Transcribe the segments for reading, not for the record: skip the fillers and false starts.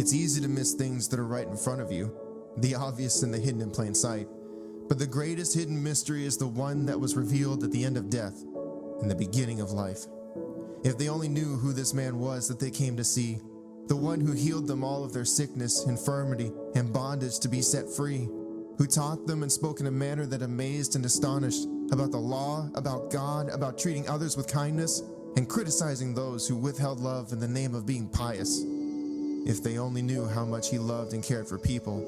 It's easy to miss things that are right in front of you, the obvious and the hidden in plain sight. But the greatest hidden mystery is the one that was revealed at the end of death, in the beginning of life. If they only knew who this man was that they came to see, the one who healed them all of their sickness, infirmity, and bondage to be set free, who taught them and spoke in a manner that amazed and astonished about the law, about God, about treating others with kindness, and criticizing those who withheld love in the name of being pious. If they only knew how much he loved and cared for people,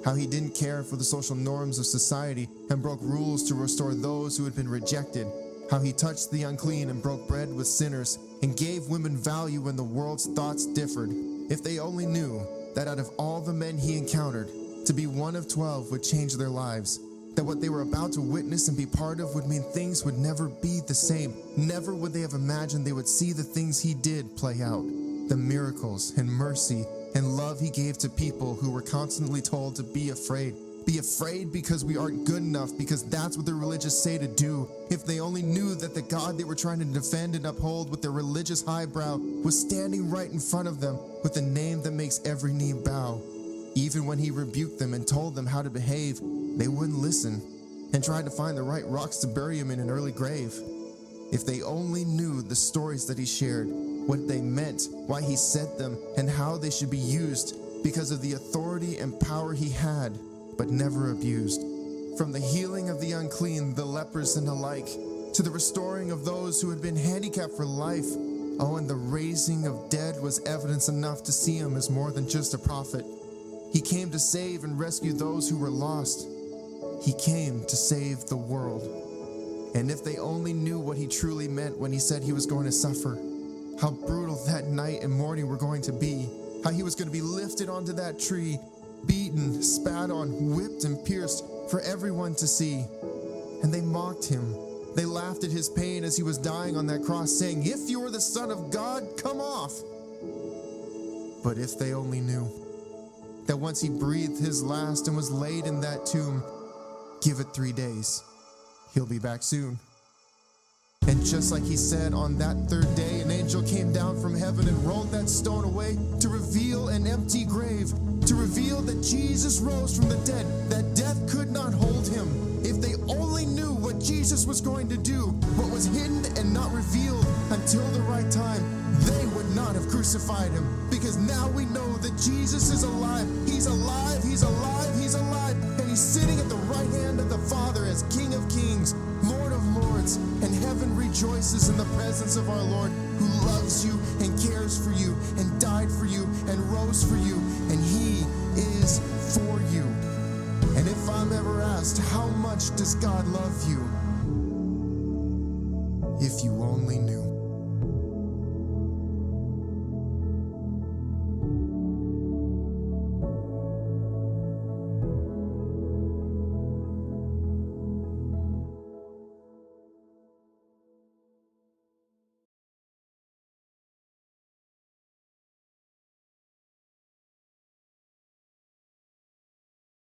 how he didn't care for the social norms of society and broke rules to restore those who had been rejected, how he touched the unclean and broke bread with sinners and gave women value when the world's thoughts differed. If they only knew that out of all the men he encountered, to be one of 12 would change their lives, that what they were about to witness and be part of would mean things would never be the same. Never would they have imagined they would see the things he did play out, the miracles and mercy and love he gave to people who were constantly told to be afraid. Be afraid because we aren't good enough, because that's what the religious say to do. If they only knew that the God they were trying to defend and uphold with their religious highbrow was standing right in front of them with a name that makes every knee bow. Even when he rebuked them and told them how to behave, they wouldn't listen and tried to find the right rocks to bury him in an early grave. If they only knew the stories that he shared, what they meant, why he said them, and how they should be used because of the authority and power he had, but never abused. From the healing of the unclean, the lepers and the like, to the restoring of those who had been handicapped for life. Oh, and the raising of dead was evidence enough to see him as more than just a prophet. He came to save and rescue those who were lost. He came to save the world. And if they only knew what he truly meant when he said he was going to suffer, how brutal that night and morning were going to be, how he was going to be lifted onto that tree, beaten, spat on, whipped and pierced for everyone to see. And they mocked him. They laughed at his pain as he was dying on that cross, saying, "If you are the Son of God, come off." But if they only knew that once he breathed his last and was laid in that tomb, give it 3 days, he'll be back soon. And just like he said, on that third day, an angel came down from heaven and rolled that stone away to reveal an empty grave, to reveal that Jesus rose from the dead, that death could not hold him. If they only knew what Jesus was going to do, what was hidden and not revealed until the right time, they would not have crucified him. Because now we know that Jesus is alive. He's alive, he's alive, he's alive. And he's sitting at the right hand of the Father as King of Kings, Lord of Lords. And heaven rejoices in the presence of our Lord, who loves you and cares for you and died for you and rose for you. And he is for you. And if I'm ever asked, how much does God love you? If you only knew.